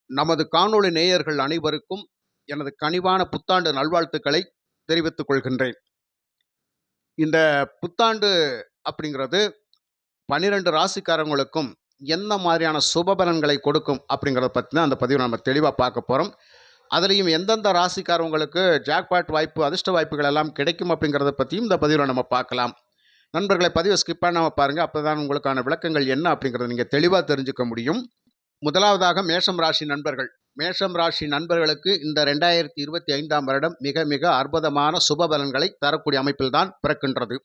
நமது காணொளி நேயர்கள் அனைவருக்கும் எனது கனிவான புத்தாண்டு நல்வாழ்த்துக்களை தெரிவித்துக் கொள்கின்றேன். இந்த புத்தாண்டு அப்படிங்கிறது 12 ராசிக்காரங்களுக்கும் என்ன மாதிரியான சுபபலன்களை கொடுக்கும் அப்படிங்கிறத பற்றி தான் அந்த பதிவை நம்ம தெளிவாக பார்க்க போகிறோம். அதுலேயும் எந்தெந்த ராசிக்காரவங்களுக்கு ஜாக்பாட் வாய்ப்பு, அதிர்ஷ்ட வாய்ப்புகள் எல்லாம் கிடைக்கும் அப்படிங்கிறத பற்றியும் இந்த பதிவில் நம்ம பார்க்கலாம். நண்பர்களை, பதிவை ஸ்கிப் பண்ணாமல் பாருங்கள். அப்போ தான் உங்களுக்கான விளக்கங்கள் என்ன அப்படிங்கிறத நீங்கள் தெளிவாக தெரிஞ்சுக்க முடியும். முதலாவதாக மேஷம் ராசி நண்பர்கள். மேஷம் ராசி நண்பர்களுக்கு இந்த 2025ஆம் வருடம் மிக மிக அற்புதமான சுபபலன்களை தரக்கூடிய அமைப்பில் தான் பிறக்கின்றது.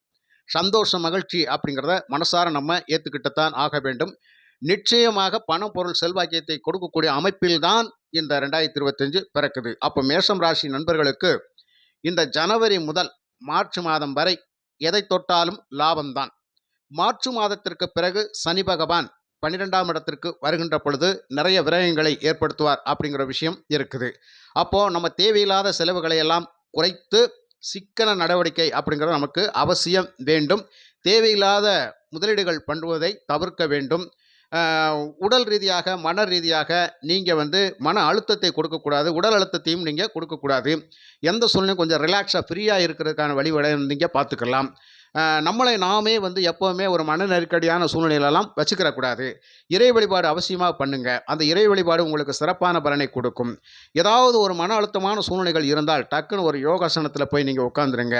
சந்தோஷம், மகிழ்ச்சி அப்படிங்கிறத மனசார நம்ம ஏற்றுக்கிட்டுத்தான் ஆக வேண்டும். நிச்சயமாக பணம், பொருள், செல்வாக்கியத்தை கொடுக்கக்கூடிய அமைப்பில் தான் இந்த 2025 பிறக்குது. அப்போ மேஷம் ராசி நண்பர்களுக்கு இந்த ஜனவரி முதல் மார்ச் மாதம் வரை எதை தொட்டாலும் லாபம்தான். மார்ச் மாதத்திற்கு பிறகு சனி பகவான் 12ஆம் இடத்திற்கு வருகின்ற பொழுது நிறைய விரயங்களை ஏற்படுத்துவார் அப்படிங்கிற விஷயம் இருக்குது. அப்போது நம்ம தேவையில்லாத செலவுகளை எல்லாம் குறைத்து சிக்கன நடவடிக்கை அப்படிங்கிறது நமக்கு அவசியம் வேண்டும். தேவையில்லாத முதலீடுகள் பண்ணுவதை தவிர்க்க வேண்டும். உடல் ரீதியாக, மன ரீதியாக நீங்கள் மன அழுத்தத்தை கொடுக்கக்கூடாது. உடல் அழுத்தத்தையும் நீங்கள் கொடுக்கக்கூடாது. எந்த சூழ்நிலையும் கொஞ்சம் ரிலாக்ஸாக, ஃப்ரீயாக இருக்கிறதுக்கான வழிவகை நீங்கள் பார்த்துக்கலாம். நம்மளை நாமே எப்போவுமே ஒரு மன நெருக்கடியான சூழ்நிலையிலெல்லாம் வச்சுக்கிறக்கூடாது. இறை வழிபாடு அவசியமாக பண்ணுங்கள். அந்த இறை வழிபாடு உங்களுக்கு சிறப்பான பலனை கொடுக்கும். ஏதாவது ஒரு மன அழுத்தமான சூழ்நிலைகள் இருந்தால் டக்குன்னு ஒரு யோகாசனத்தில் போய் நீங்கள் உட்காந்துருங்க.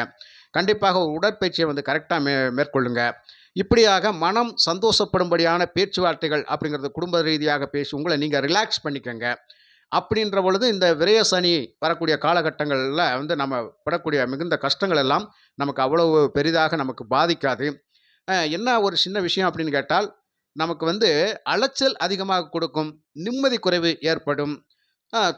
கண்டிப்பாக ஒரு உடற்பயிற்சியை கரெக்டாக மேற்கொள்ளுங்க. இப்படியாக மனம் சந்தோஷப்படும்படியான பேச்சுவார்த்தைகள் அப்படிங்கிறது குடும்ப ரீதியாக பேசி உங்களை நீங்கள் ரிலாக்ஸ் பண்ணிக்கோங்க. அப்படின்ற பொழுது இந்த விரய சனி வரக்கூடிய காலகட்டங்களில் நம்ம படக்கூடிய மிகுந்த கஷ்டங்கள் எல்லாம் நமக்கு அவ்வளவு பெரிதாக நமக்கு பாதிக்காது. என்ன ஒரு சின்ன விஷயம் அப்படின்னு கேட்டால், நமக்கு அலைச்சல் அதிகமாக கொடுக்கும், நிம்மதி குறைவு ஏற்படும்,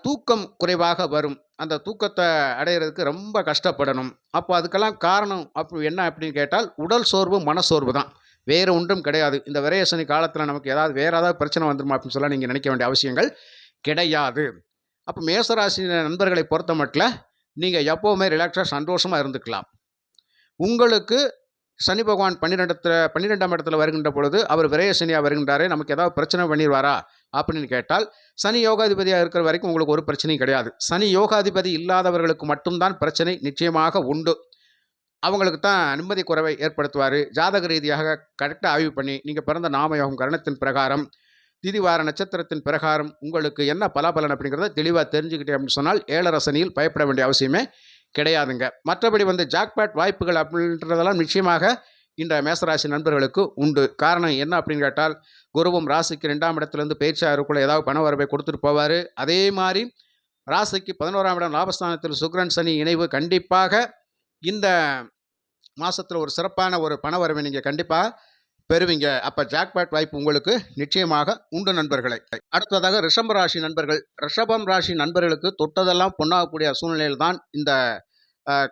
தூக்கம் குறைவாக வரும். அந்த தூக்கத்தை அடையிறதுக்கு ரொம்ப கஷ்டப்படணும். அப்போ அதுக்கெல்லாம் காரணம் என்ன அப்படின்னு கேட்டால், உடல் சோர்வு, மனசோர்வு தான், வேறு ஒன்றும் கிடையாது. இந்த விரய சனி காலத்தில் நமக்கு வேறு ஏதாவது பிரச்சனை வந்துருமா அப்படின்னு சொல்ல நீங்கள் நினைக்க வேண்டிய அவசியங்கள் கிடையாது. அப்போ மேசராசி நண்பர்களை பொறுத்த மட்டும் நீங்கள் எப்போவுமே ரிலாக்ஸாக சந்தோஷமாக இருந்துக்கலாம். உங்களுக்கு சனி பகவான் 12ஆம் இடத்துல வருகின்ற பொழுது அவர் விரய சனியாக வருகின்றாரே, நமக்கு ஏதாவது பிரச்சனை பண்ணிடுவாரா அப்படின்னு கேட்டால், சனி யோகாதிபதியாக இருக்கிற வரைக்கும் உங்களுக்கு ஒரு பிரச்சனையும் கிடையாது. சனி யோகாதிபதி இல்லாதவர்களுக்கு மட்டும்தான் பிரச்சனை நிச்சயமாக உண்டு. அவங்களுக்கு தான் நிம்மதி குறைவை ஏற்படுத்துவார். ஜாதக ரீதியாக கரெக்டாக ஆய்வு பண்ணி நீங்கள் பிறந்த நாமயோகம் கரணத்தின் பிரகாரம், திதிவார நட்சத்திரத்தின் பிரகாரம் உங்களுக்கு என்ன பலாபலன் அப்படிங்கிறத தெளிவாக தெரிஞ்சுக்கிட்டே அப்படின்னு சொன்னால் ஏழரை சனியில் பயப்பட வேண்டிய அவசியமே கிடையாதுங்க. மற்றபடி ஜாக்பாட் வாய்ப்புகள் அப்படின்றதெல்லாம் நிச்சயமாக இந்த மேசராசி நண்பர்களுக்கு உண்டு. காரணம் என்ன அப்படின்னு கேட்டால், குருவும் ராசிக்கு 2ஆம் இடத்துலேருந்து பயிற்சியாக இருக்கக்குள்ள ஏதாவது பண வரவை கொடுத்துட்டு போவார். அதே மாதிரி ராசிக்கு 11ஆம் இடம் லாபஸ்தானத்தில் சுக்கிரன் சனி இணைவு கண்டிப்பாக இந்த மாதத்தில் ஒரு சிறப்பான ஒரு பண வரவை நீங்கள் கண்டிப்பாக பெறுவீங்க. அப்போ ஜாக்பாட் வாய்ப்பு உங்களுக்கு நிச்சயமாக உண்டு நண்பர்களை. அடுத்ததாக ரிஷப ராசி நண்பர்கள். ரிஷபம் ராசி நண்பர்களுக்கு தொட்டதெல்லாம் பொன்னாகக்கூடிய சூழ்நிலையில் தான் இந்த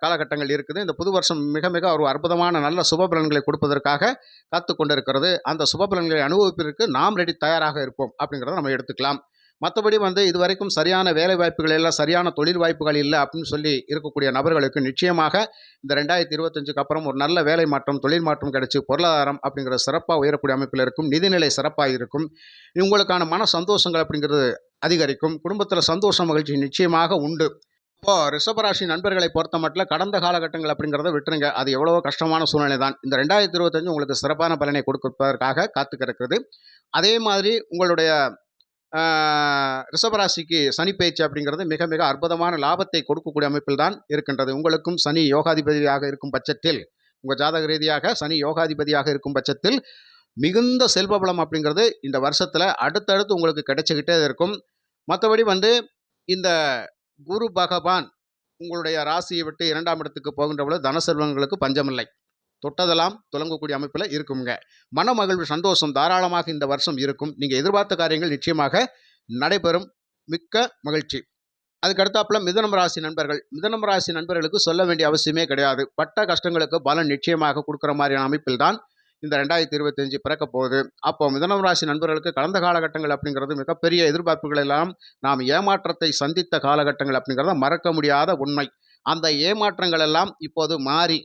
காலகட்டங்கள் இருக்குது. இந்த புது வருஷம் மிக மிக ஒரு அற்புதமான நல்ல சுபபலன்களை கொடுப்பதற்காக காத்து கொண்டிருக்கிறது. அந்த சுபபலன்களை அனுபவிப்பதற்கு நாம் தயாராக இருப்போம் அப்படிங்கிறத நம்ம எடுத்துக்கலாம். மற்றபடி இதுவரைக்கும் சரியான வேலை வாய்ப்புகள் இல்லை, சரியான தொழில் வாய்ப்புகள் இல்லை அப்படின்னு சொல்லி இருக்கக்கூடிய நபர்களுக்கு நிச்சயமாக இந்த 2025க்கு அப்புறம் ஒரு நல்ல வேலை மாற்றம், தொழில் மாற்றம் கிடைச்சி பொருளாதாரம் அப்படிங்கிற சிறப்பாக உயரக்கூடிய அமைப்பில் இருக்கும். நிதிநிலை சிறப்பாக இருக்கும். உங்களுக்கான மன சந்தோஷங்கள் அப்படிங்கிறது அதிகரிக்கும். குடும்பத்தில் சந்தோஷ மகிழ்ச்சி நிச்சயமாக உண்டு. இப்போது ரிஷபராசி நண்பர்களை பொறுத்த மட்டும் கடந்த காலகட்டங்கள் அப்படிங்கிறத விட்டுருங்க. அது எவ்வளவோ கஷ்டமான சூழ்நிலை தான். இந்த 2025 உங்களுக்கு சிறப்பான பலனை கொடுப்பதற்காக காத்து கிடக்குது. அதே மாதிரி உங்களுடைய ரிஷபராசிக்கு சனி பயிற்சி அப்படிங்கிறது மிக மிக அற்புதமான லாபத்தை கொடுக்கக்கூடிய அமைப்பில் தான் இருக்கின்றது. உங்களுக்கும் சனி யோகாதிபதியாக இருக்கும் பட்சத்தில், உங்கள் ஜாதக ரீதியாக சனி யோகாதிபதியாக இருக்கும் பட்சத்தில் மிகுந்த செல்வ பலம் அப்படிங்கிறது இந்த வருஷத்தில் அடுத்தடுத்து உங்களுக்கு கிடைச்சிக்கிட்டே இருக்கும். மற்றபடி இந்த குரு பகவான் உங்களுடைய ராசியை விட்டு 2ஆம் இடத்துக்கு போகின்ற பொழுது தன செல்வங்களுக்கு பஞ்சமில்லை. தொட்டதெல்லாம் துலங்கக்கூடிய அமைப்பில் இருக்குங்க. மன மகிழ்வு, சந்தோஷம் தாராளமாக இந்த வருஷம் இருக்கும். நீங்கள் எதிர்பார்த்த காரியங்கள் நிச்சயமாக நடைபெறும். மிக்க மகிழ்ச்சி. அதுக்கு அடுத்தாப்புல மிதுனம் ராசி நண்பர்கள். மிதுனம் ராசி நண்பர்களுக்கு சொல்ல வேண்டிய அவசியமே கிடையாது. பட்ட கஷ்டங்களுக்கு பலன் நிச்சயமாக கொடுக்குற மாதிரியான அமைப்பில் தான் இந்த 2025 பிறக்க போகுது. அப்போ மிதுனம் ராசி நண்பர்களுக்கு கடந்த காலகட்டங்கள் அப்படிங்கிறது மிகப்பெரிய எதிர்பார்ப்புகள் எல்லாம் நாம் ஏமாற்றத்தை சந்தித்த காலகட்டங்கள் அப்படிங்கிறத மறக்க முடியாத உண்மை. அந்த ஏமாற்றங்கள் எல்லாம் இப்போது மாறி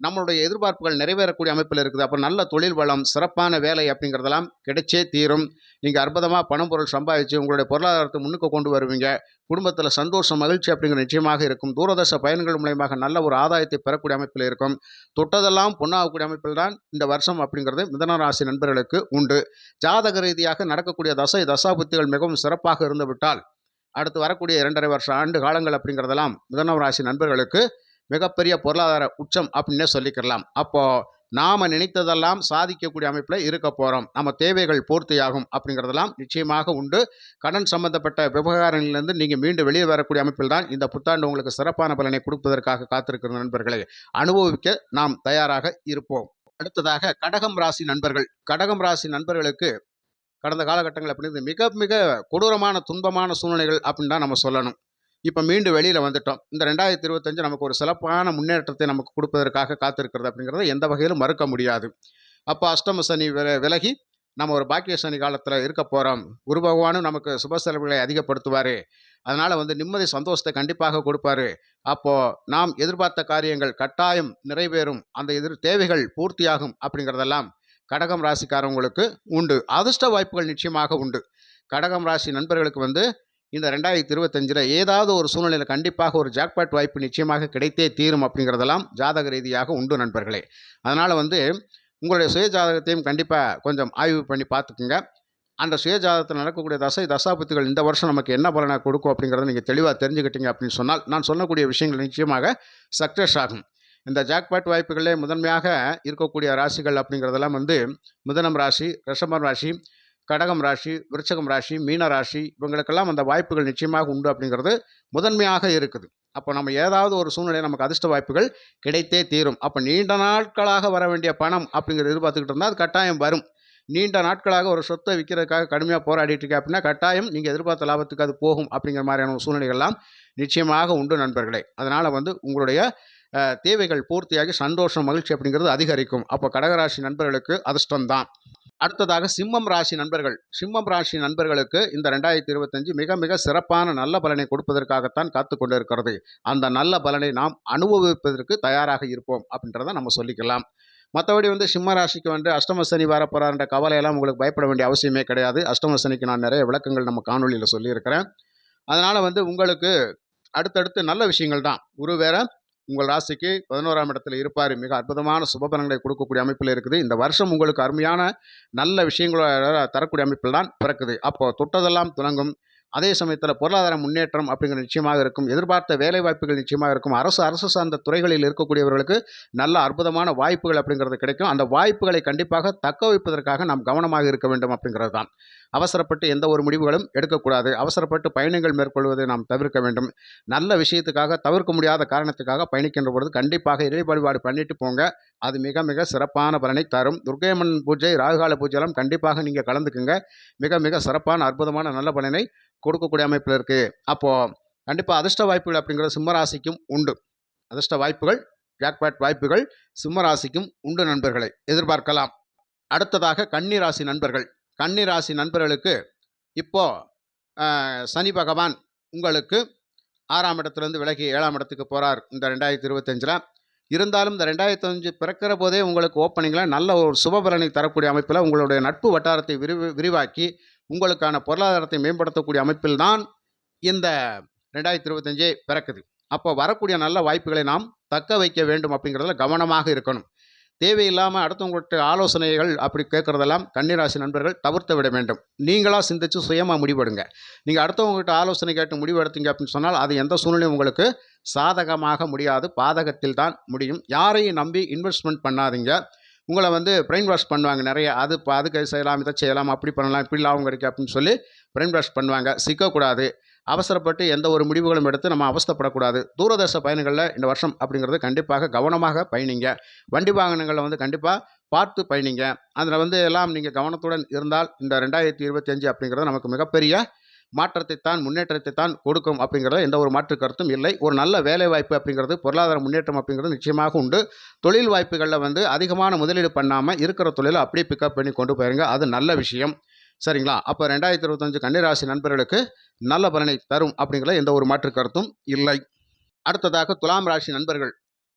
நம்மளுடைய எதிர்பார்ப்புகள் நிறைவேறக்கூடிய அமைப்பில் இருக்குது. அப்போ நல்ல தொழில் வளம், சிறப்பான வேலை அப்படிங்கிறதெல்லாம் கிடைச்சே தீரும். நீங்கள் அற்புதமாக பணம் பொருள் சம்பாதிச்சு உங்களுடைய பொருளாதாரத்தை முன்னுக்கு கொண்டு வருவீங்க. குடும்பத்தில் சந்தோஷம், மகிழ்ச்சி அப்படிங்கிற நிச்சயமாக இருக்கும். தூரதர்ஷ பயன்கள் மூலயமாக நல்ல ஒரு ஆதாயத்தை பெறக்கூடிய அமைப்பில் இருக்கும். தொட்டதெல்லாம் பொண்ணாகக்கூடிய அமைப்பில் தான் இந்த வருஷம் அப்படிங்கிறது மிதுன ராசி நண்பர்களுக்கு உண்டு. ஜாதக ரீதியாக நடக்கக்கூடிய தசாபுத்திகள் மிகவும் சிறப்பாக இருந்து விட்டால் அடுத்து வரக்கூடிய 2.5 வருஷ ஆண்டு காலங்கள் அப்படிங்கிறதெல்லாம் மிதுன ராசி நண்பர்களுக்கு மிகப்பெரிய பொருளாதார உச்சம் அப்படின்னே சொல்லிக்கலாம். அப்போ நாம நினைத்ததெல்லாம் சாதிக்கக்கூடிய அமைப்பில் இருக்க போகிறோம். நம்ம தேவைகள் பூர்த்தியாகும் அப்படிங்கிறதெல்லாம் நிச்சயமாக உண்டு. கடன் சம்பந்தப்பட்ட விவகாரங்களிலிருந்து நீங்கள் மீண்டும் வெளியே வரக்கூடிய அமைப்பில் தான் இந்த புத்தாண்டு உங்களுக்கு சிறப்பான பலனை கொடுப்பதற்காக காத்திருக்கிற நண்பர்களை அனுபவிக்க நாம் தயாராக இருப்போம். அடுத்ததாக கடகம் ராசி நண்பர்கள். கடகம் ராசி நண்பர்களுக்கு கடந்த காலகட்டங்கள் அப்படிங்கிறது மிக மிக கொடூரமான துன்பமான சூழ்நிலைகள் அப்படின்னு தான் நம்ம சொல்லணும். இப்போ மீண்டும் வெளியில் வந்துட்டோம். இந்த 2025 நமக்கு ஒரு சிறப்பான முன்னேற்றத்தை நமக்கு கொடுப்பதற்காக காத்திருக்கிறது அப்படிங்கிறத எந்த வகையிலும் மறுக்க முடியாது. அப்போ அஷ்டம சனி விலகி நம்ம ஒரு பாக்கிய சனி காலத்தில் இருக்க போகிறோம். குரு பகவானும் நமக்கு சுப செலவுகளை அதிகப்படுத்துவார். அதனால் நிம்மதி சந்தோஷத்தை கண்டிப்பாக கொடுப்பாரு. அப்போது நாம் எதிர்பார்த்த காரியங்கள் கட்டாயம் நிறைவேறும், அந்த தேவைகள் பூர்த்தியாகும் அப்படிங்கிறதெல்லாம் கடகம் ராசிக்காரவங்களுக்கு உண்டு. அதிர்ஷ்ட வாய்ப்புகள் நிச்சயமாக உண்டு. கடகம் ராசி நண்பர்களுக்கு இந்த 2025 ஏதாவது ஒரு சூழ்நிலையில் கண்டிப்பாக ஒரு ஜாக்பாட் வாய்ப்பு நிச்சயமாக கிடைத்தே தீரும் அப்படிங்கிறதெல்லாம் ஜாதக ரீதியாக உண்டு நண்பர்களே. அதனால் உங்களுடைய சுய ஜாதகத்தையும் கண்டிப்பாக கொஞ்சம் ஆய்வு பண்ணி பார்த்துக்குங்க. அந்த சுய ஜாதகத்தில் நடக்கக்கூடிய தசாபுத்திகள் இந்த வருஷம் நமக்கு என்ன பலனை கொடுக்கும் அப்படிங்கிறத நீங்கள் தெளிவாக தெரிஞ்சுக்கிட்டீங்க அப்படின்னு சொன்னால் நான் சொல்லக்கூடிய விஷயங்கள் நிச்சயமாக சக்ஸஸ் ஆகும். இந்த ஜாக்பாட் வாய்ப்புகளே முதன்மையாக இருக்கக்கூடிய ராசிகள் அப்படிங்கிறதெல்லாம் மிதுனம் ராசி, ரிஷபம் ராசி, கடகம் ராசி, விருச்சகம் ராசி, மீன ராசி இவங்களுக்கெல்லாம் அந்த வாய்ப்புகள் நிச்சயமாக உண்டு அப்படிங்கிறது முதன்மையாக இருக்குது. அப்போ நம்ம ஏதாவது ஒரு சூழ்நிலை நமக்கு அதிர்ஷ்ட வாய்ப்புகள் கிடைத்தே தீரும். அப்போ நீண்ட நாட்களாக வர வேண்டிய பணம் அப்படிங்கிறது எதிர்பார்த்துக்கிட்டு இருந்தால் அது கட்டாயம் வரும். நீண்ட நாட்களாக ஒரு சொத்தை விற்கிறதுக்காக கடுமையாக போராடிட்டு இருக்கேன் அப்படின்னா கட்டாயம் நீங்கள் எதிர்பார்த்த லாபத்துக்கு அது போகும் அப்படிங்கிற மாதிரியான சூழ்நிலைகள்லாம் நிச்சயமாக உண்டு நண்பர்களே. அதனால் உங்களுடைய தேவைகள் பூர்த்தியாகி சந்தோஷம், மகிழ்ச்சி அப்படிங்கிறது அதிகரிக்கும். அப்போ கடகராசி நண்பர்களுக்கு அதிர்ஷ்டம்தான். அடுத்ததாக சிம்மம் ராசி நண்பர்கள். சிம்மம் ராசி நண்பர்களுக்கு இந்த 2025 மிக மிக சிறப்பான நல்ல பலனை கொடுப்பதற்காகத்தான் காத்து கொண்டு இருக்கிறது. அந்த நல்ல பலனை நாம் அனுபவிப்பதற்கு தயாராக இருப்போம் அப்படின்றத நம்ம சொல்லிக்கலாம். மற்றபடி சிம்ம ராசிக்கு அஷ்டம சனி வரப்போறான்ற கவலையெல்லாம் உங்களுக்கு பயப்பட வேண்டிய அவசியமே கிடையாது. அஷ்டம சனிக்கு நான் நிறைய விளக்கங்கள் நம்ம காணொலியில் சொல்லியிருக்கிறேன். அதனால் உங்களுக்கு அடுத்தடுத்து நல்ல விஷயங்கள் தான். குரு வேற உங்கள் ராசிக்கு 11ஆம் இடத்துல இருப்பார். மிக அற்புதமான சுபபலன்களை கொடுக்கக்கூடிய அமைப்பில் இருக்குது. இந்த வருஷம் உங்களுக்கு அருமையான நல்ல விஷயங்களை தரக்கூடிய அமைப்பில் தான் பிறக்குது. அப்போது தொட்டதெல்லாம் துலங்கும். அதே சமயத்தில் பொருளாதார முன்னேற்றம் அப்படிங்கிற நிச்சயமாக இருக்கும். எதிர்பார்த்த வேலை வாய்ப்புகள் நிச்சயமாக இருக்கும். அரசு சார்ந்த துறைகளில் இருக்கக்கூடியவர்களுக்கு நல்ல அற்புதமான வாய்ப்புகள் அப்படிங்கிறது கிடைக்கும். அந்த வாய்ப்புகளை கண்டிப்பாக தக்க வைப்பதற்காக நாம் கவனமாக இருக்க வேண்டும் அப்படிங்கிறது தான். அவசரப்பட்டு எந்த ஒரு முடிவுகளும் எடுக்கக்கூடாது. அவசரப்பட்டு பயணங்கள் மேற்கொள்வதை நாம் தவிர்க்க வேண்டும். நல்ல விஷயத்துக்காக, தவிர்க்க முடியாத காரணத்துக்காக பயணிக்கின்ற பொழுது கண்டிப்பாக இறை வழிபாடு பண்ணிட்டு போங்க. அது மிக மிக சிறப்பான பலனை தரும். துர்க்கையம்மன் பூஜை, ராகுகால பூஜையெல்லாம் கண்டிப்பாக நீங்கள் கலந்துக்குங்க. மிக மிக சிறப்பான அற்புதமான நல்ல பலனை கொடுக்கக்கூடிய அமைப்பில் இருக்குது. அப்போது கண்டிப்பாக அதிர்ஷ்ட வாய்ப்புகள் அப்படிங்கிறது சிம்மராசிக்கும் உண்டு. அதிர்ஷ்ட வாய்ப்புகள், ஜாக்பாட் வாய்ப்புகள் சிம்மராசிக்கும் உண்டு நண்பர்களை எதிர்பார்க்கலாம். அடுத்ததாக கன்னிராசி நண்பர்கள். கன்னிராசி நண்பர்களுக்கு இப்போது சனி பகவான் உங்களுக்கு 6ஆம் இடத்துலேருந்து விலகி 7ஆம் இடத்துக்கு போகிறார் இந்த 2025. இருந்தாலும் இந்த 2025 பிறக்கிற போதே உங்களுக்கு ஓப்பனிங்கில் நல்ல ஒரு சுபபலனை தரக்கூடிய அமைப்பில் உங்களுடைய நட்பு வட்டாரத்தை விரிவாக்கி உங்களுக்கான பொருளாதாரத்தை மேம்படுத்தக்கூடிய அமைப்பில் தான் இந்த 2025 பிறக்குது. அப்போ வரக்கூடிய நல்ல வாய்ப்புகளை நாம் தக்க வைக்க வேண்டும் அப்படிங்கிறதுல கவனமாக இருக்கணும். தேவையில்லாமல் அடுத்தவங்கள்ட்ட ஆலோசனைகள் அப்படி கேட்குறதெல்லாம் கன்னிராசி நண்பர்கள் தவிர்த்து விட வேண்டும். நீங்களாக சிந்தித்து சுயமாக முடிவெடுங்க. நீங்கள் அடுத்தவங்ககிட்ட ஆலோசனை கேட்டு முடிவு எடுத்தீங்க அப்படின்னு சொன்னால் அது எந்த சூழ்நிலையும் உங்களுக்கு சாதகமாக முடியாது, பாதகத்தில் தான் முடியும். யாரையும் நம்பி இன்வெஸ்ட்மெண்ட் பண்ணாதீங்க. உங்களை பிரெயின் வாஷ் பண்ணுவாங்க நிறைய. அதுக்கு செய்யலாம், இதை செய்யலாம், அப்படி பண்ணலாம், இப்படி லாபம் கிடைக்கும் அப்படின்னு சொல்லி பிரெயின் வாஷ் பண்ணுவாங்க. சிக்கக்கூடாது. அவசரப்பட்டு எந்த ஒரு முடிவுகளும் எடுத்து நம்ம அவஸ்தைப்படக்கூடாது. தூரதர்ஷ பயணங்களில் இந்த வருஷம் அப்படிங்கிறது கண்டிப்பாக கவனமாக பயணிங்க. வண்டி வாகனங்களில் கண்டிப்பாக பார்த்து பயணிங்க. அதில் எல்லாம் நீங்கள் கவனத்துடன் இருந்தால் இந்த 2025 அப்படிங்கிறது நமக்கு மிகப்பெரிய மாற்றத்தை தான், முன்னேற்றத்தை தான் கொடுக்கும் அப்படிங்கிறத எந்த ஒரு மாற்று கருத்தும் இல்லை. ஒரு நல்ல வேலை வாய்ப்பு அப்படிங்கிறது, பொருளாதார முன்னேற்றம் அப்படிங்கிறது நிச்சயமாக உண்டு. தொழில் வாய்ப்புகளில் அதிகமான முதலீடு பண்ணாமல் இருக்கிற தொழிலை அப்படியே பிக்கப் பண்ணி கொண்டு போயிருங்க. அது நல்ல விஷயம். சரிங்களா? அப்போ 2025 கன்னிராசி நண்பர்களுக்கு நல்ல பலனை தரும் அப்படிங்கிற எந்த ஒரு மாற்று கருத்தும் இல்லை. அடுத்ததாக துலாம் ராசி நண்பர்கள்.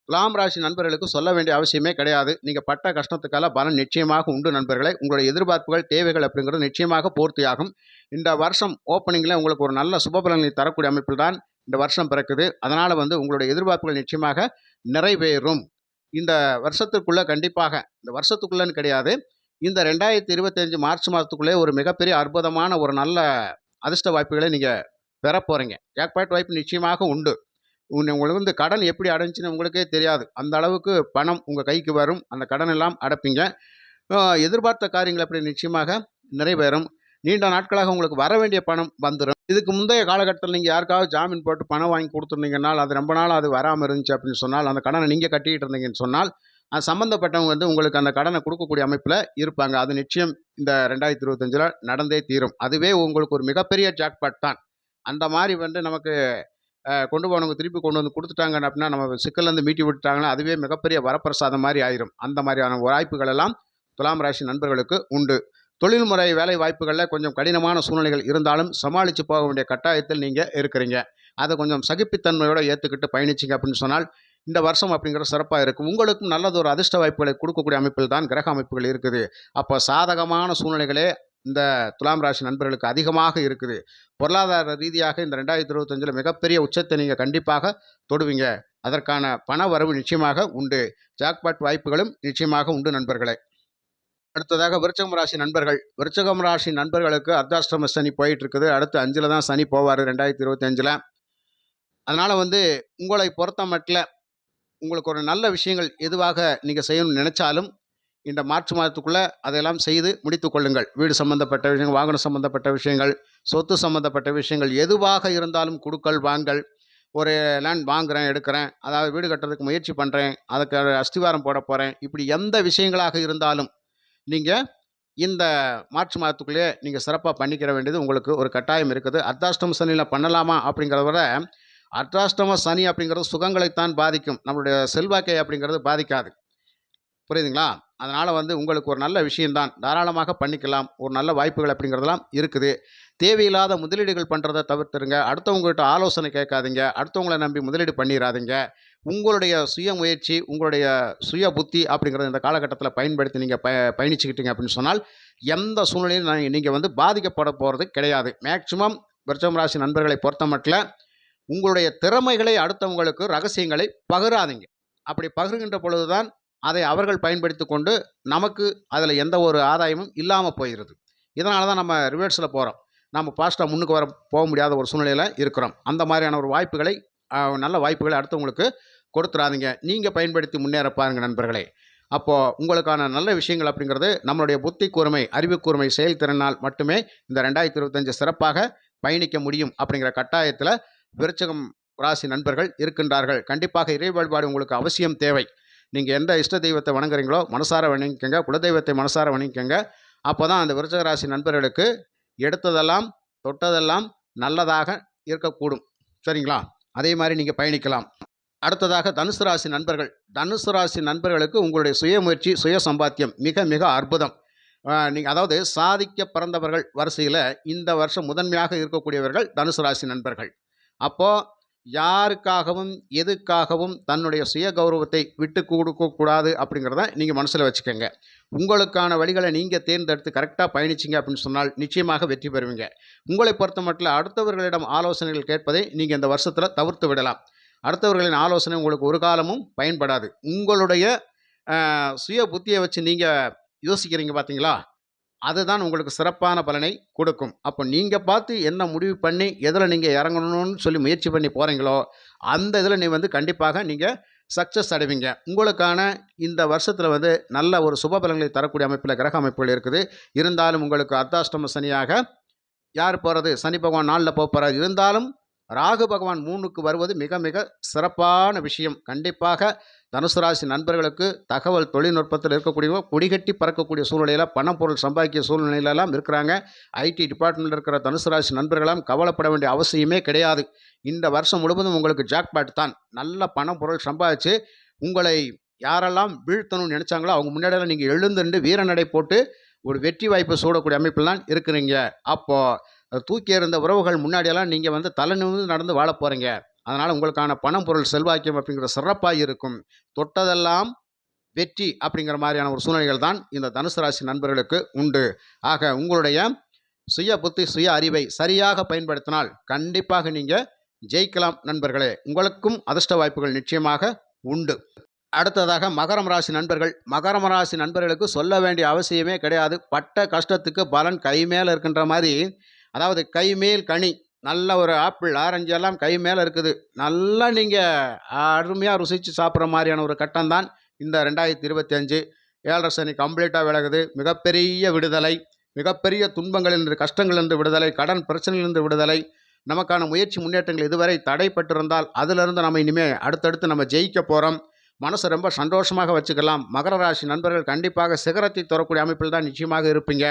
துலாம் ராசி நண்பர்களுக்கு சொல்ல வேண்டிய அவசியமே கிடையாது. நீங்க பட்ட கஷ்டத்துக்கான பலன் நிச்சயமாக உண்டு நண்பர்களே. உங்களுடைய எதிர்பார்ப்புகள், தேவைகள் அப்படிங்கிறது நிச்சயமாக பூர்த்தியாகும். இந்த வருஷம் ஓப்பனிங்கில் உங்களுக்கு ஒரு நல்ல சுபபலன்களை தரக்கூடிய அமைப்பில் தான் இந்த வருஷம் பிறக்குது. அதனால் உங்களுடைய எதிர்பார்ப்புகள் நிச்சயமாக நிறைவேறும். இந்த வருஷத்துக்குள்ளே கண்டிப்பாக, இந்த வருஷத்துக்குள்ளேன்னு கிடையாது, இந்த 2025 மார்ச் மாதத்துக்குள்ளே ஒரு மிகப்பெரிய அற்புதமான ஒரு நல்ல அதிர்ஷ்ட வாய்ப்புகளை நீங்கள் பெற போகிறீங்க. ஜாக்பாட் வாய்ப்பு நிச்சயமாக உண்டு. உங்களுக்கு கடன் எப்படி அடைஞ்சுன்னு உங்களுக்கே தெரியாது. அந்த அளவுக்கு பணம் உங்கள் கைக்கு வரும். அந்த கடன் எல்லாம் அடைப்பீங்க. எதிர்பார்த்த காரியங்கள் அப்படி நிச்சயமாக நிறைவேறும். நீண்ட நாட்களாக உங்களுக்கு வர வேண்டிய பணம் வந்துடும். இதுக்கு முந்தைய காலகட்டத்தில் நீங்கள் யாருக்காவது ஜாமீன் போட்டு பணம் வாங்கி கொடுத்துருந்தீங்கன்னால், அது ரொம்ப நாள் அது வராமல் இருந்துச்சு அப்படின்னு சொன்னால், அந்த கடனை நீங்கள் கட்டிக்கிட்டு இருந்தீங்கன்னு சொன்னால், அது சம்மந்தப்பட்டவங்க உங்களுக்கு அந்த கடனை கொடுக்கக்கூடிய அமைப்பில் இருப்பாங்க. அது நிச்சயம் இந்த 2025 நடந்தே தீரும். அதுவே உங்களுக்கு ஒரு மிகப்பெரிய ஜாக்பாட் தான். அந்த மாதிரி நமக்கு கொண்டு போனவங்க திருப்பி கொண்டு வந்து கொடுத்துட்டாங்க அப்படின்னா, நம்ம சிக்கல்லேருந்து மீட்டி விட்டுட்டாங்கன்னா, அதுவே மிகப்பெரிய வரப்பிரசாதம் மாதிரி ஆயிரும். அந்த மாதிரியான வாய்ப்புகள் எல்லாம் துலாம் ராசி நண்பர்களுக்கு உண்டு. தொழில்முறை வேலை வாய்ப்புகளில் கொஞ்சம் கடினமான சூழ்நிலைகள் இருந்தாலும் சமாளித்து போக வேண்டிய கட்டாயத்தில் நீங்கள் இருக்கிறீங்க. அதை கொஞ்சம் சகிப்புத்தன்மையோடு ஏற்றுக்கிட்டு பயணிச்சிங்க அப்படின்னு சொன்னால், இந்த வருஷம் அப்படிங்கிறது சிறப்பாக இருக்கும். உங்களுக்கும் நல்லது ஒரு அதிர்ஷ்ட வாய்ப்புகளை கொடுக்கக்கூடிய அமைப்பில் தான் கிரக அமைப்புகள் இருக்குது. அப்போ சாதகமான சூழ்நிலைகளே இந்த துலாம் ராசி நண்பர்களுக்கு அதிகமாக இருக்குது. பொருளாதார ரீதியாக இந்த 2025 மிகப்பெரிய உச்சத்தை நீங்கள் கண்டிப்பாக தொடுவீங்க. அதற்கான பண வரவு நிச்சயமாக உண்டு. ஜாக்பாட் வாய்ப்புகளும் நிச்சயமாக உண்டு நண்பர்களே. அடுத்ததாக விருச்சகம் ராசி நண்பர்கள். விருச்சகம் ராசி நண்பர்களுக்கு அர்த்தாஷ்டம சனி போயிட்டு இருக்குது. அடுத்து 5ல் தான் சனி போவார் 2025. அதனால் உங்களை பொறுத்த மட்டில் உங்களுக்கு ஒரு நல்ல விஷயங்கள் எதுவாக நீங்கள் செய்யணும்னு நினச்சாலும் இந்த மார்ச் மாதத்துக்குள்ளே அதையெல்லாம் செய்து முடித்து கொள்ளுங்கள். வீடு சம்மந்தப்பட்ட விஷயங்கள், வாகனம் சம்மந்தப்பட்ட விஷயங்கள், சொத்து சம்மந்தப்பட்ட விஷயங்கள் எதுவாக இருந்தாலும் கொடுக்கல் வாங்கல், ஒரு லேண்ட் வாங்குகிறேன் எடுக்கிறேன், அதாவது வீடு கட்டுறதுக்கு முயற்சி பண்ணுறேன், அதுக்கு அஸ்திவாரம் போட போகிறேன், இப்படி எந்த விஷயங்களாக இருந்தாலும் நீங்கள் இந்த மார்ச் மாதத்துக்குள்ளேயே நீங்கள் சிறப்பாக பண்ணிக்கிற வேண்டியது உங்களுக்கு ஒரு கட்டாயம் இருக்குது. அர்த்தாஷ்டம சனியில் பண்ணலாமா அப்படிங்கிறத விட, அர்த்தாஷ்டம சனி அப்படிங்கிறது சுகங்களைத்தான் பாதிக்கும், நம்மளுடைய செல்வாக்கை அப்படிங்கிறது பாதிக்காது. புரியுதுங்களா? அதனால் உங்களுக்கு ஒரு நல்ல விஷயம்தான், தாராளமாக பண்ணிக்கலாம். ஒரு நல்ல வாய்ப்புகள் அப்படிங்கிறதெல்லாம் இருக்குது. தேவையில்லாத முதலீடுகள் பண்ணுறதை தவிர்த்துருங்க. அடுத்தவங்ககிட்ட ஆலோசனை கேட்காதீங்க. அடுத்தவங்களை நம்பி முதலீடு பண்ணிடாதீங்க. உங்களுடைய சுய முயற்சி, உங்களுடைய சுய புத்தி அப்படிங்கிறத இந்த காலகட்டத்தில் பயன்படுத்தி நீங்கள் பயணிச்சுக்கிட்டீங்க அப்படின்னு சொன்னால், எந்த சூழ்நிலையும் நீங்கள் பாதிக்கப்பட போகிறது கிடையாது. மேக்சிமம் விருச்சகம் ராசி நண்பர்களை பொறுத்த மட்டில் உங்களுடைய திறமைகளை அடுத்தவங்களுக்கு ரகசியங்களை பகிராதீங்க. அப்படி பகிர்கின்ற பொழுது தான் அதை அவர்கள் பயன்படுத்தி கொண்டு நமக்கு அதில் எந்த ஒரு ஆதாயமும் இல்லாமல் போயிடுது. இதனால தான் நம்ம ரிவர்ஸில் போகிறோம். நம்ம ஃபாஸ்ட்டாக முன்னுக்கு போக முடியாத ஒரு சூழ்நிலையில் இருக்கிறோம். அந்த மாதிரியான ஒரு வாய்ப்புகளை, நல்ல வாய்ப்புகளை அடுத்தவங்களுக்கு கொடுத்துடாதீங்க. நீங்கள் பயன்படுத்தி முன்னேற பாருங்கள் நண்பர்களே. அப்போது உங்களுக்கான நல்ல விஷயங்கள் அப்படிங்கிறது நம்மளுடைய புத்தி கூர்மை, அறிவு கூர்மை, செயல்திறனால் மட்டுமே இந்த 2025 சிறப்பாக பயணிக்க முடியும் அப்படிங்கிற கட்டாயத்தில் விருச்சகம் ராசி நண்பர்கள் இருக்கின்றார்கள். கண்டிப்பாக இறை வழிபாடு உங்களுக்கு அவசியம் தேவை. நீங்கள் எந்த இஷ்ட தெய்வத்தை வணங்குறீங்களோ மனசார வணங்கிக்கங்க, குலதெய்வத்தை மனசார வணங்கிக்கங்க. அப்போ தான் அந்த விருச்சக ராசி நண்பர்களுக்கு எடுத்ததெல்லாம் தொட்டதெல்லாம் நல்லதாக இருக்கக்கூடும். சரிங்களா? அதே மாதிரி நீங்கள் பயணிக்கலாம். அடுத்ததாக தனுசு ராசி நண்பர்கள். தனுசு ராசி நண்பர்களுக்கு உங்களுடைய சுயமுயற்சி, சுய சம்பாத்தியம் மிக மிக அற்புதம். நீங்கள் அதாவது சாதிக்க பிறந்தவர்கள் வரிசையில் இந்த வருஷம் முதன்மையாக இருக்கக்கூடியவர்கள் தனுசு ராசி நண்பர்கள். அப்போது யாருக்காகவும் எதுக்காகவும் தன்னுடைய சுய கௌரவத்தை விட்டு கொடுக்கக்கூடாது அப்படிங்கிறத நீங்கள் மனசில் வச்சுக்கோங்க. உங்களுக்கான வழிகளை நீங்கள் தேர்ந்தெடுத்து கரெக்டாக பயணிச்சிங்க அப்படின்னு சொன்னால் நிச்சயமாக வெற்றி பெறுவீங்க. உங்களை பொறுத்த மட்டும் அடுத்தவர்களிடம் ஆலோசனைகள் கேட்பதை நீங்கள் இந்த வருஷத்தில் தவிர்த்து விடலாம். அடுத்தவர்களின் ஆலோசனை உங்களுக்கு ஒரு காலமும் பயன்படாது. உங்களுடைய சுய புத்தியை வச்சு நீங்கள் யோசிக்கிறீங்க பார்த்தீங்களா, அதுதான் உங்களுக்கு சிறப்பான பலனை கொடுக்கும். அப்போ நீங்கள் பார்த்து என்ன முடிவு பண்ணி எதில் நீங்கள் இறங்கணும்னு சொல்லி முயற்சி பண்ணி போகிறீங்களோ அந்த இதில் நீ கண்டிப்பாக நீங்கள் சக்ஸஸ் அடைவீங்க. உங்களுக்கான இந்த வருஷத்தில் நல்ல ஒரு சுப பலன்களை தரக்கூடிய அமைப்பில் கிரக அமைப்புகள் இருக்குது. இருந்தாலும் உங்களுக்கு அர்த்தாஷ்டம சனியாக யார் போகிறது, சனி பகவான் 4ல் போகிறார். இருந்தாலும் ராகு பகவான் 3க்கு வருவது மிக மிக சிறப்பான விஷயம். கண்டிப்பாக தனுசு ராசி நண்பர்களுக்கு தகவல் தொழில்நுட்பத்தில் இருக்கக்கூடிய கொடிகட்டி பறக்கக்கூடிய சூழ்நிலையில் பணம் பொருள் சம்பாதிக்கிற சூழ்நிலையிலெல்லாம் இருக்கிறாங்க. ஐடி டிபார்ட்மெண்ட்டில் இருக்கிற தனுசு ராசி நண்பர்களாம் கவலைப்பட வேண்டிய அவசியமே கிடையாது. இந்த வருஷம் முழுவதும் உங்களுக்கு ஜாக்பாட் தான். நல்ல பணம் பொருள் சம்பாதிச்சு உங்களை யாரெல்லாம் வீழ்த்தணும்னு நினச்சாங்களோ அவங்க முன்னாடியெல்லாம் நீங்கள் எழுந்துண்டு வீரநடை போட்டு ஒரு வெற்றி வாய்ப்பு சூடக்கூடிய அமைப்பில் இருக்கிறீங்க. அப்போது தூக்கி எறிந்த உறவுகள் முன்னாடியெல்லாம் நீங்கள் தலை நிமிர்ந்து நடந்து வாழ போகிறீங்க. அதனால் உங்களுக்கான பணம் பொருள் செல்வாக்கியம் அப்படிங்கிற சிறப்பாக இருக்கும். தொட்டதெல்லாம் வெற்றி அப்படிங்கிற மாதிரியான ஒரு சூழ்நிலைகள் தான் இந்த தனுசு ராசி நண்பர்களுக்கு உண்டு. ஆக உங்களுடைய சுய புத்தி சுய அறிவை சரியாக பயன்படுத்தினால் கண்டிப்பாக நீங்கள் ஜெயிக்கலாம் நண்பர்களே. உங்களுக்கும் அதிர்ஷ்ட வாய்ப்புகள் நிச்சயமாக உண்டு. அடுத்ததாக மகரம் ராசி நண்பர்கள். மகரம் ராசி நண்பர்களுக்கு சொல்ல வேண்டிய அவசியமே கிடையாது. பட்ட கஷ்டத்துக்கு பலன் கை மேலே இருக்கின்ற மாதிரி, அதாவது கை மேல் கனி. நல்ல ஒரு ஆப்பிள் ஆரஞ்சு எல்லாம் கை மேலே இருக்குது. நல்லா நீங்கள் அருமையாக ருசித்து சாப்பிட்ற மாதிரியான ஒரு கட்டம் தான் இந்த 2025. 7.5 சனி கம்ப்ளீட்டாக விலகுது. மிகப்பெரிய விடுதலை, மிகப்பெரிய துன்பங்களிலிருந்து கஷ்டங்களிலிருந்து விடுதலை, கடன் பிரச்சனையிலிருந்து விடுதலை, நமக்கான முயற்சி முன்னேற்றங்கள் இதுவரை தடைப்பட்டிருந்தால் அதிலிருந்து நம்ம இனிமேல் அடுத்தடுத்து நம்ம ஜெயிக்க போகிறோம். மனசை ரொம்ப சந்தோஷமாக வச்சுக்கலாம். மகர ராசி நண்பர்கள் கண்டிப்பாக சிகரத்தை தரக்கூடிய அமைப்பில் தான் நிச்சயமாக இருப்பீங்க.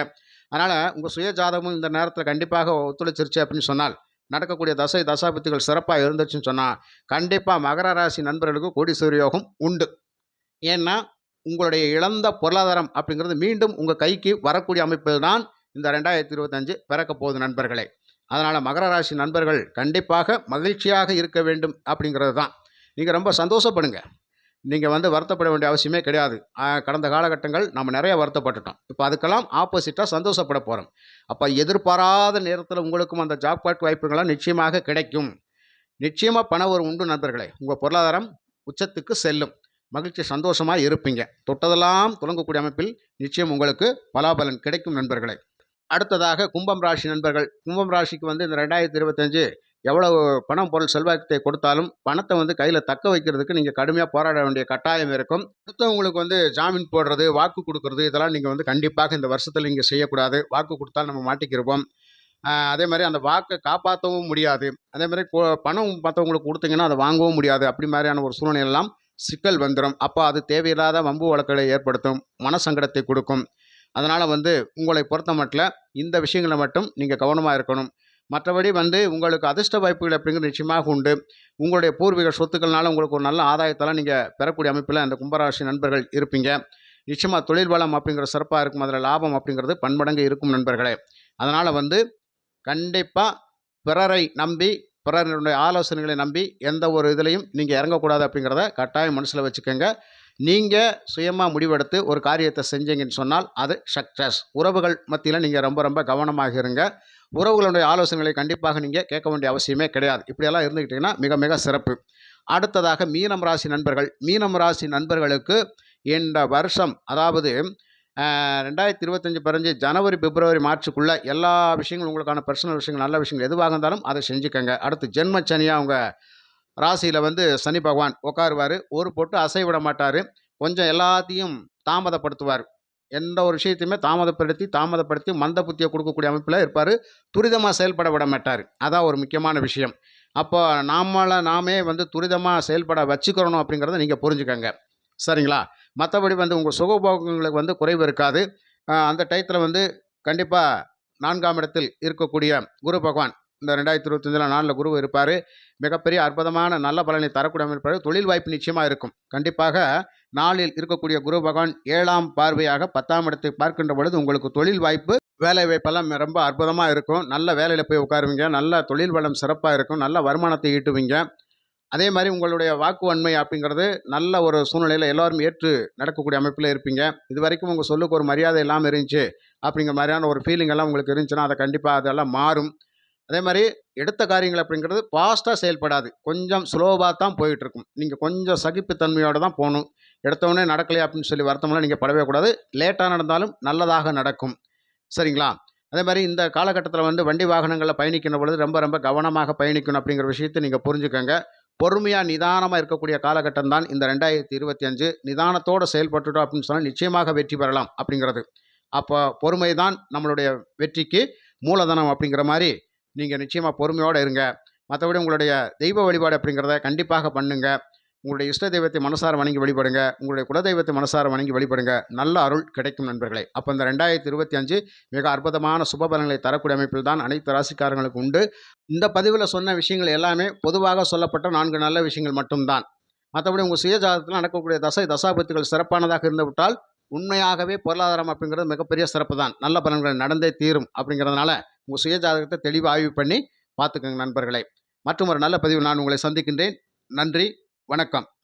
அதனால் உங்கள் சுய ஜாதகமும் இந்த நேரத்தில் கண்டிப்பாக ஒத்துழைச்சிருச்சு அப்படின்னு சொன்னால், நடக்கக்கூடிய தசை தசாபுத்திகள் சிறப்பாக இருந்துச்சுன்னு சொன்னால் கண்டிப்பாக மகர ராசி நண்பர்களுக்கு கோடீஸ்வர யோகம் உண்டு. ஏன்னா உங்களுடைய இழந்த பொருளாதாரம் அப்படிங்கிறது மீண்டும் உங்கள் கைக்கு வரக்கூடிய அமைப்பில் தான் இந்த 2025 பிறக்க போகுது நண்பர்களே. அதனால் மகர ராசி நண்பர்கள் கண்டிப்பாக மகிழ்ச்சியாக இருக்க வேண்டும் அப்படிங்கிறது தான். நீங்கள் ரொம்ப சந்தோஷப்படுங்க. நீங்கள் வருத்தப்பட வேண்டிய அவசியமே கிடையாது. கடந்த காலகட்டங்கள் நம்ம நிறைய வருத்தப்பட்டுட்டோம். இப்போ அதுக்கெல்லாம் ஆப்போசிட்டாக சந்தோஷப்பட போகிறோம். அப்போ எதிர்பாராத நேரத்தில் உங்களுக்கும் அந்த ஜாக்பாட் வாய்ப்புகள்லாம் நிச்சயமாக கிடைக்கும். நிச்சயமாக பண ஒரு உண்டு நண்பர்களே. உங்கள் பொருளாதாரம் உச்சத்துக்கு செல்லும். மகிழ்ச்சி சந்தோஷமாக இருப்பீங்க. தொட்டதெல்லாம் துலங்கக்கூடிய அமைப்பில் நிச்சயம் உங்களுக்கு பலாபலன் கிடைக்கும் நண்பர்களே. அடுத்ததாக கும்பம் ராசி நண்பர்கள். கும்பம் ராசிக்கு இந்த 2025 எவ்வளவு பணம் பொருள் செல்வாக்கத்தை கொடுத்தாலும் பணத்தை கையில் தக்க வைக்கிறதுக்கு நீங்கள் கடுமையாக போராட வேண்டிய கட்டாயம் இருக்கும். அடுத்தவங்களுக்கு ஜாமீன் போடுறது, வாக்கு கொடுக்கறது, இதெல்லாம் நீங்கள் கண்டிப்பாக இந்த வருஷத்தில் நீங்கள் செய்யக்கூடாது. வாக்கு கொடுத்தால் நம்ம மாட்டிக்கிருப்போம். அதே மாதிரி அந்த வாக்கை காப்பாற்றவும் முடியாது. அதே மாதிரி பணம் மற்றவங்களுக்கு கொடுத்தீங்கன்னா அதை வாங்கவும் முடியாது. அப்படி மாதிரியான ஒரு சூழ்நிலையெல்லாம் சிக்கல் வந்துடும். அப்போ அது தேவையில்லாத வம்பு வழக்குகளை ஏற்படுத்தும், மனசங்கடத்தை கொடுக்கும். அதனால் உங்களை பொறுத்த மட்டும் இந்த விஷயங்களை மட்டும் நீங்கள் கவனமாக இருக்கணும். மற்றபடி உங்களுக்கு அதிர்ஷ்ட வாய்ப்புகள் அப்படிங்கிறது நிச்சயமாக உண்டு. உங்களுடைய பூர்வீக சொத்துக்கள்னால உங்களுக்கு ஒரு நல்ல ஆதாயத்தெல்லாம் நீங்கள் பெறக்கூடிய அமைப்பில் அந்த கும்பராசி நண்பர்கள் இருப்பீங்க. நிச்சயமாக தொழில் வளம் அப்படிங்கிற சிறப்பாக இருக்கும். அதில் லாபம் அப்படிங்கிறது பன்மடங்கு இருக்கும் நண்பர்களே. அதனால் கண்டிப்பாக பிறரை நம்பி, பிறருடைய ஆலோசனைகளை நம்பி எந்த ஒரு இதுலையும் நீங்கள் இறங்கக்கூடாது அப்படிங்கிறத கட்டாயம் மனசில் வச்சுக்கோங்க. நீங்கள் சுயமாக முடிவெடுத்து ஒரு காரியத்தை செஞ்சீங்கன்னு சொன்னால் அது சக்ஸஸ். உறவுகள் மத்தியில் நீங்கள் ரொம்ப ரொம்ப கவனமாக இருங்க. உறவுகளுடைய ஆலோசனைகளை கண்டிப்பாக நீங்கள் கேட்க வேண்டிய அவசியமே கிடையாது. இப்படியெல்லாம் இருந்துக்கிட்டிங்கன்னா மிக மிக சிறப்பு. அடுத்ததாக மீனம் ராசி நண்பர்கள். மீனம் ராசி நண்பர்களுக்கு இந்த வருஷம், அதாவது 2025 பிறந்து ஜனவரி பிப்ரவரி மார்ச்சுக்குள்ளே எல்லா விஷயங்களும் உங்களுக்கான பர்சனல் விஷயங்கள் நல்ல விஷயங்கள் எதுவாக இருந்தாலும் அதை செஞ்சுக்கங்க. அடுத்து ஜென்மச்சனியாக அவங்க ராசியில் சனி பகவான் உட்காருவார். ஒரு பொட்டு அசைவிட மாட்டார். கொஞ்சம் எல்லாத்தையும் தாமதப்படுத்துவார். எந்த ஒரு விஷயத்தையுமே தாமதப்படுத்தி மந்த புத்தியை கொடுக்கக்கூடிய அமைப்பில் இருப்பார். துரிதமாக செயல்பட விட மாட்டார். அதான் ஒரு முக்கியமான விஷயம். அப்போ நாமே துரிதமாக செயல்பட வச்சுக்கிறணும் அப்படிங்கிறத நீங்கள் புரிஞ்சுக்கங்க. சரிங்களா? மற்றபடி உங்கள் சுகபோகங்களுக்கு குறைவு இருக்காது. அந்த டயத்தில் கண்டிப்பாக 4ஆம் இடத்தில் இருக்கக்கூடிய குரு பகவான் இந்த 2025 4 குரு இருப்பார். மிகப்பெரிய அற்புதமான நல்ல பலனை தரக்கூடிய இருப்பார். தொழில் வாய்ப்பு நிச்சயமாக இருக்கும். கண்டிப்பாக 4இல் இருக்கக்கூடிய குரு பகவான் 7ஆம் பார்வையாக 10ஆம் இடத்தை பார்க்கின்ற பொழுது உங்களுக்கு தொழில் வாய்ப்பு, வேலை வாய்ப்பெல்லாம் ரொம்ப அற்புதமாக இருக்கும். நல்ல வேலையில் போய் உட்காருவீங்க. நல்ல தொழில் வளம் சிறப்பாக இருக்கும். நல்ல வருமானத்தை ஈட்டுவீங்க. அதே மாதிரி உங்களுடைய வாக்குவன்மை அப்படிங்கிறது நல்ல ஒரு சூழ்நிலையில் எல்லோரும் ஏற்று நடக்கக்கூடிய அமைப்பில் இருப்பீங்க. இது வரைக்கும் உங்கள் சொல்லுக்கு ஒரு மரியாதை இல்லாமல் இருந்துச்சு அப்படிங்கிற மாதிரியான ஒரு ஃபீலிங் எல்லாம் உங்களுக்கு இருந்துச்சுன்னா அதை கண்டிப்பாக அதெல்லாம் மாறும். அதே மாதிரி எடுத்த காரியங்கள் அப்படிங்கிறது ஃபாஸ்ட்டாக செயல்படாது. கொஞ்சம் ஸ்லோவாக தான் போயிட்டுருக்கும். நீங்கள் கொஞ்சம் சகிப்புத்தன்மையோடு தான் போகணும். எடுத்தவொடனே நடக்கலையே அப்படின்னு சொல்லி வருத்தமெல்லாம் நீங்கள் படவே கூடாது. லேட்டாக நடந்தாலும் நல்லதாக நடக்கும். சரிங்களா? அதே மாதிரி இந்த காலகட்டத்தில் வண்டி வாகனங்களில் பயணிக்கின்ற பொழுது ரொம்ப ரொம்ப கவனமாக பயணிக்கணும் அப்படிங்கிற விஷயத்தை நீங்கள் புரிஞ்சுக்கோங்க. பொறுமையாக நிதானமாக இருக்கக்கூடிய காலகட்டம் தான் இந்த 2025. நிதானத்தோடு செயல்பட்டுட்டோம் அப்படின்னு சொன்னால் நிச்சயமாக வெற்றி பெறலாம் அப்படிங்கிறது. அப்போ பொறுமை தான் நம்மளுடைய வெற்றிக்கு மூலதனம் அப்படிங்கிற மாதிரி நீங்கள் நிச்சயமாக பொறுமையோடு இருங்க. மற்றபடி உங்களுடைய தெய்வ வழிபாடு அப்படிங்கிறத கண்டிப்பாக பண்ணுங்க. உங்களுடைய இஷ்ட தெய்வத்தை மனசார வணங்கி வழிபடுங்க. உங்களுடைய குலதெய்வத்தை மனசார வணங்கி வழிபடுங்க. நல்ல அருள் கிடைக்கும் நண்பர்களே. அப்போ இந்த 2025 மிக அற்புதமான சுபபலன்களை தரக்கூடிய அமைப்பில் தான் அனைத்து ராசிக்காரங்களுக்கு உண்டு. இந்த பதிவில் சொன்ன விஷயங்கள் எல்லாமே பொதுவாக சொல்லப்பட்ட 4 நல்ல விஷயங்கள் மட்டும்தான். மற்றபடி உங்கள் சுய ஜாதகத்தில் நடக்கக்கூடிய தசை தசாபத்துகள் சிறப்பானதாக இருந்துவிட்டால் உண்மையாகவே பொருளாதாரம் அப்படிங்கிறது மிகப்பெரிய சிறப்பு தான். நல்ல பலன்கள் நடந்தே தீரும். அப்படிங்கிறதுனால உங்கள் சுய ஜாதகத்தை தெளிவாக ஆய்வு பண்ணி பார்த்துக்கோங்க நண்பர்களே. மற்றும் ஒரு நல்ல பதிவில் நான் உங்களை சந்திக்கின்றேன். நன்றி, வணக்கம்.